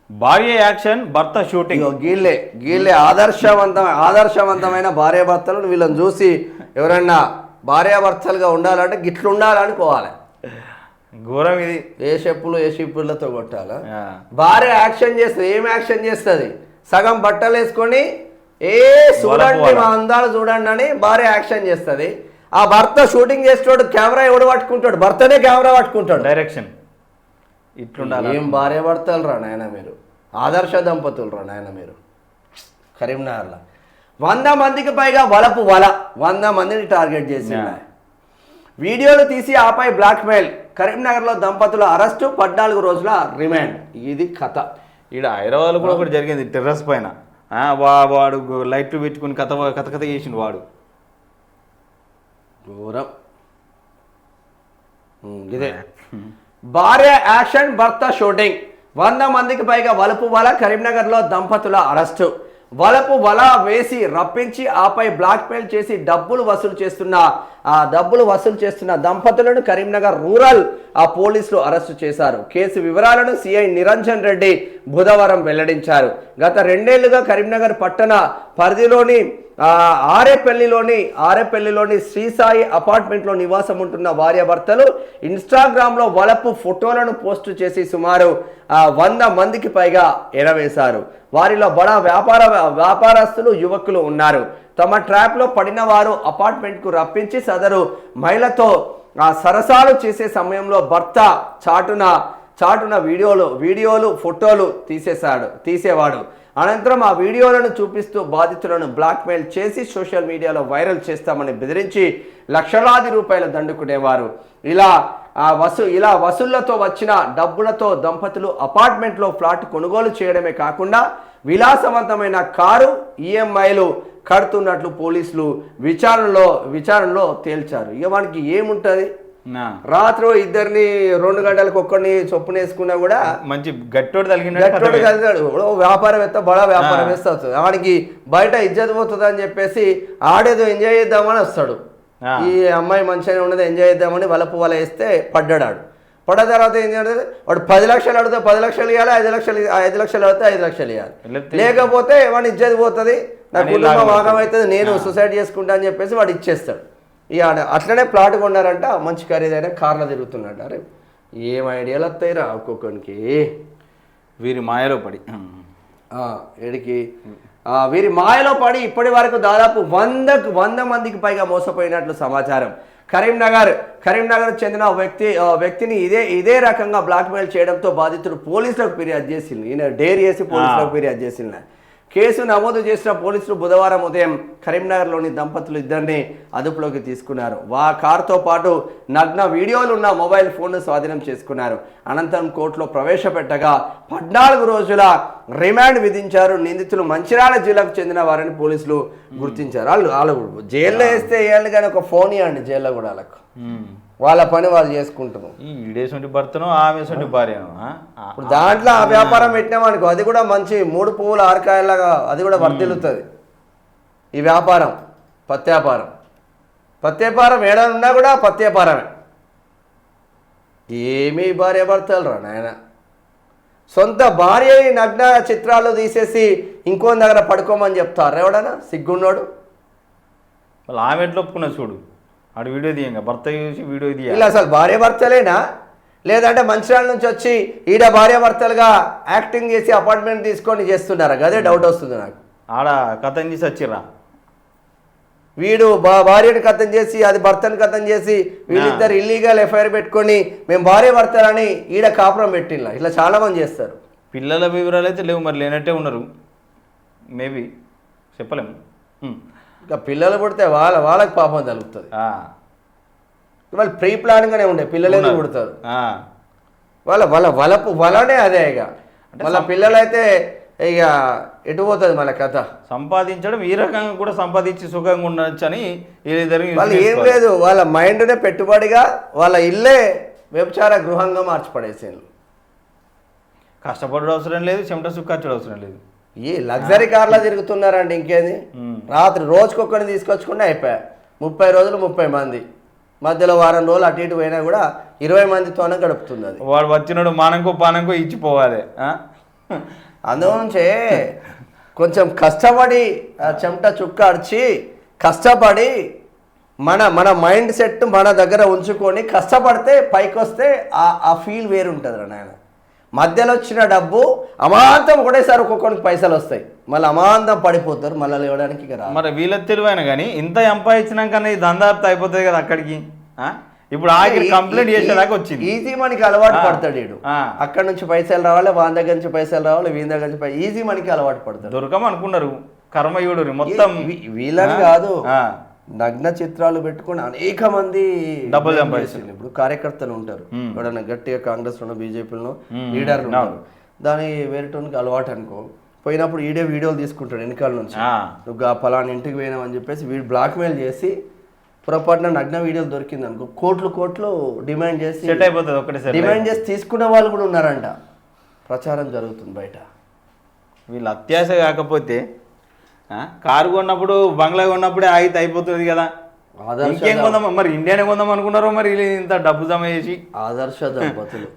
భార్య యాక్షన్ భర్త షూటింగ్. గీళ్ళే గీళ్ళే ఆదర్శవంతమైన భార్యాభర్తలను వీళ్ళని చూసి ఎవరన్నా భార్యాభర్తలుగా ఉండాలంటే గిట్లు ఉండాలని పోవాలి. ఘోరం ఇది. ఏ షిప్పులతో కొట్టాలా? భార్య యాక్షన్ చేస్తుంది. ఏం యాక్షన్ చేస్తుంది? సగం బట్టలు వేసుకొని చూడండి మా అందాలు చూడండి అని భార్య యాక్షన్ చేస్తుంది. ఆ భర్త షూటింగ్ చేసేటోడు కెమెరా ఎవడు పట్టుకుంటాడు? భర్తనే కెమెరా పట్టుకుంటాడు. డైరెక్షన్ ఇట్లుండాలి. ఏం భార్య భర్తలు రా నాయన మీరు, ఆదర్శ దంపతులు రా నాయన మీరు. కరీంనగర్లో 100 మందికి పైగా వలపు వల 100 మందిని టార్గెట్ చేసి వీడియోలు తీసి ఆపై బ్లాక్మెయిల్. కరీంనగర్లో దంపతుల అరెస్టు, 14 రోజుల రిమాండ్. ఇది కథ. ఈడ హైదరాబాద్లో కూడా ఒకటి జరిగింది టెర్రస్ పైన. వాడు లైట్లు పెట్టుకుని కథ చేసిండు వాడు. ఘోరం ఇదే. భార్య యాక్షన్ భర్త షూటింగ్. 100 మందికి పైగా వలపు వల. కరీంనగర్లో దంపతుల అరెస్టు. వలపు వల వేసి రప్పించి ఆపై బ్లాక్మెయిల్ చేసి డబ్బులు వసూలు చేస్తున్న దంపతులను కరీంనగర్ రూరల్ పోలీసులు అరెస్టు చేశారు. కేసు వివరాలను సిఐ నిరంజన్ రెడ్డి బుధవారం వెల్లడించారు. గత 2 ఏళ్లుగా కరీంనగర్ పట్టణ పరిధిలోని ఆరేపల్లిలోని శ్రీసాయి అపార్ట్మెంట్లో నివాసం ఉంటున్న భార్యాభర్తలు ఇన్స్టాగ్రామ్లో వలపు ఫోటోలను పోస్టు చేసి సుమారు 100 మందికి పైగా ఎరవేశారు. వారిలో బడా వ్యాపారస్తులు, యువకులు ఉన్నారు. తమ ట్రాప్లో పడిన వారు అపార్ట్మెంట్కు రప్పించి సదరు మహిళతో సరసాలు చేసే సమయంలో భర్త చాటున వీడియోలు ఫోటోలు తీసేవాడు. అనంతరం ఆ వీడియోలను చూపిస్తూ బాధితులను బ్లాక్మెయిల్ చేసి సోషల్ మీడియాలో వైరల్ చేస్తామని బెదిరించి లక్షలాది రూపాయలు దండుకునేవారు. ఇలా వసూళ్లతో వచ్చిన డబ్బులతో దంపతులు అపార్ట్మెంట్లో ఫ్లాట్ కొనుగోలు చేయడమే కాకుండా విలాసవంతమైన కారు, ఈఎంఐలు కడుతున్నట్లు పోలీసులు విచారణలో తేల్చారు. ఇక వానికి ఏముంటది? రాత్రి ఇద్దరిని 2 గంటలకు ఒక్కడిని చొప్పున వేసుకున్నా కూడా మంచి గట్టోడు కలిగాడు. వ్యాపారవేత్త, బడా వ్యాపారవేత్త వస్తుంది. వాడికి బయట ఇజ్జత్ పోతుంది అని చెప్పేసి ఆడేదో ఎంజాయ్ చేద్దామని వస్తాడు. ఈ అమ్మాయి మంచిగానే ఉండదు, ఎంజాయ్ చేద్దామని వలపు వల వేస్తే పడ్డాడు. పడ్డ తర్వాత ఏం చేయాలి? వాడు 10 లక్షలు అడిగితే 10 లక్షలు ఇవ్వాలి, 5 లక్షలు అడిగితే 5 లక్షలు ఇవ్వాలి. లేకపోతే వాడి ఇజ్జత్ పోతుంది, నా కుటుంబం భాగమవుతుంది, నేను సూసైడ్ చేసుకుంటా అని చెప్పేసి వాడు ఇచ్చేస్తాడు. ఇక అట్లనే ప్లాట్ కొన్నారంట, మంచి ఖరీదైన కార్లో తిరుగుతున్నాడు. అరే ఏం ఐడియాలు వస్తాయిరా ఒక్కొక్కరికి. వీరి మాయలో పడి వీరి మాయలో పడి ఇప్పటి వరకు దాదాపు 100 మందికి పైగా మోసపోయినట్లు సమాచారం. కరీంనగర్ చెందిన వ్యక్తిని ఇదే రకంగా బ్లాక్మెయిల్ చేయడంతో బాధితుడు పోలీసులకు ఫిర్యాదు చేసింది. ఈయన డేర్ చేసి పోలీసులకు ఫిర్యాదు చేసింది. కేసు నమోదు చేసిన పోలీసులు బుధవారం ఉదయం కరీంనగర్లోని దంపతులు ఇద్దరిని అదుపులోకి తీసుకున్నారు. కారుతో పాటు నగ్న వీడియోలు ఉన్న మొబైల్ ఫోన్ను స్వాధీనం చేసుకున్నారు. అనంతరం కోర్టులో ప్రవేశపెట్టగా 14 రోజుల రిమాండ్ విధించారు. నిందితులు మంచిర్యాల జిల్లాకు చెందిన వారని పోలీసులు గుర్తించారు. వాళ్ళు జైల్లో వేస్తే వేయాలి కానీ ఒక ఫోన్ ఇవ్వండి జైల్లో కూడా వాళ్ళ పని వాళ్ళు చేసుకుంటున్నాం. ఈ ఈడేసంటి భర్తను ఆమె భార్యను ఇప్పుడు దాంట్లో ఆ వ్యాపారం పెట్టినామనుకో, అది కూడా మంచి 3 పువ్వుల 6 కాయలాగా అది కూడా వర్తిల్లుతుంది. ఈ వ్యాపారం పత్యాపారం ఏడనున్నా కూడా పత్యాపారమే. ఏమీ భార్యాభర్తలు రా నాయన. సొంత భార్యని నగ్న చిత్రాలు తీసేసి ఇంకో దగ్గర పడుకోమని చెప్తారు ఎవడన్నా సిగ్గున్నాడు. వాళ్ళు ఆమె ఎట్లా ఒప్పుకున్నా చూడు, ఆడు వీడియో తీయంగా భర్త చూసి వీడియో తీయాలి. ఇలా అసలు భార్యాభర్తలేనా లేదంటే మంచిర్యాల నుంచి వచ్చి ఈడ భార్యాభర్తలుగా యాక్టింగ్ చేసి అపార్ట్మెంట్ తీసుకొని చేస్తున్నారా? అదే డౌట్ వస్తుంది నాకు. ఆడ కథం చేసి వచ్చిర్రా, వీడు భార్యను కథం చేసి అది భర్తను కథం చేసి వీళ్ళిద్దరు ఇల్లీగల్ ఎఫ్ఐఆర్ పెట్టుకొని మేము భార్యాభర్తలని ఈడ కాపురం పెట్టిల్లా. ఇలా చాలా మంది చేస్తారు. పిల్లల వివరాలు అయితే లేవు, మరి లేనట్టే ఉన్నారు. మేబీ చెప్పలేము. ఇంకా పిల్లలు పుడితే వాళ్ళకి పాపం తలుపుతుంది. వాళ్ళు ప్రీ ప్లాన్గానే ఉండే పిల్లలు పుడతారు. వాళ్ళ వలనే అదే. ఇక వాళ్ళ పిల్లలైతే ఇక ఎటు పోతుంది మన కథ. సంపాదించడం ఈ రకంగా కూడా సంపాదించి సుఖంగా ఉండొచ్చు అని వాళ్ళు ఏం లేదు, వాళ్ళ మైండ్నే పెట్టుబడిగా వాళ్ళ ఇల్లే వ్యభిచార గృహంగా మార్చిపడేసేళ్ళు. కష్టపడడం అవసరం లేదు, చెమట సుఖార్చడం అవసరం లేదు. ఈ లగ్జరీ కార్లో తిరుగుతున్నారండి. ఇంకేంది, రాత్రి రోజుకొక్కడిని తీసుకొచ్చుకుంటే అయిపోయా. 30 రోజులు 30 మంది, మధ్యలో వారం రోజులు అటు ఇటు పోయినా కూడా 20 మందితోనే గడుపుతుంది. అది వాడు వచ్చినాడు మానంకో పానంకో ఇచ్చిపోవాలి. అందుగురించే కొంచెం కష్టపడి చెమట చుక్క అడిచి కష్టపడి మన మైండ్ సెట్ మన దగ్గర ఉంచుకొని కష్టపడితే పైకి వస్తే ఆ ఫీల్ వేరుంటుంది రా నాయన. మధ్యలో వచ్చిన డబ్బు అమాంతం ఒకటేసారి ఒక్కొక్కరికి పైసలు వస్తాయి, మళ్ళీ అమాంతం పడిపోతారు, మళ్ళీ లేవడానికి ఇక రాదు. మరి వీళ్ళ తెలివైన కానీ ఇంత సంపాదించినాకనే ఈ దందార్త అయిపోతుంది కదా అక్కడికి. ఇప్పుడు ఆఖరి కంప్లైంట్ చేసేదాకా వచ్చింది. ఈజీ మనకి అలవాటు పడతాడు వీడు. అక్కడ నుంచి పైసలు రావాలి, వాని దగ్గర నుంచి పైసలు రావాలి, వీని దగ్గర నుంచి ఈజీ మనకి అలవాటు పడతాడు. దొరకం అనుకున్నారు కర్మయుడు మొత్తం. వీళ్ళని కాదు, నగ్న చిత్రాలు పెట్టుకుని అనేక మంది డబ్బులు సంపాదిస్తారు. ఇప్పుడు కార్యకర్తలు ఉంటారు, ఎవడన్నా గట్టిగా కాంగ్రెస్ లో బీజేపీలో లీడర్లు ఉంటారు, దాని వేరేటోనికి అలవాటు అనుకో, పోయినప్పుడు ఈడే వీడియోలు తీసుకుంటాడు వెనకాల నుంచి, నువ్వు పలానా ఇంటికి పోయినావు చెప్పేసి వీడు బ్లాక్మెయిల్ చేసి పొరపాటున నగ్న వీడియోలు దొరికింది అనుకో కోట్లు డిమాండ్ చేసి సెట్ అయిపోతుంది ఒకటేసారి. డిమాండ్ చేసి తీసుకునే వాళ్ళు కూడా ఉన్నారంట, ప్రచారం జరుగుతుంది బయట. వీళ్ళు అత్యాశ కాకపోతే కారు కొన్నప్పుడు బంగ్లా కొన్నప్పుడే ఆగితే అయిపోతుంది కదా. ఇంకేం కొందాం మరి, ఇండియానే కొందాం అనుకున్నారో మరి ఇంత డబ్బు జమ చేసి. ఆదర్శ దంపతులు.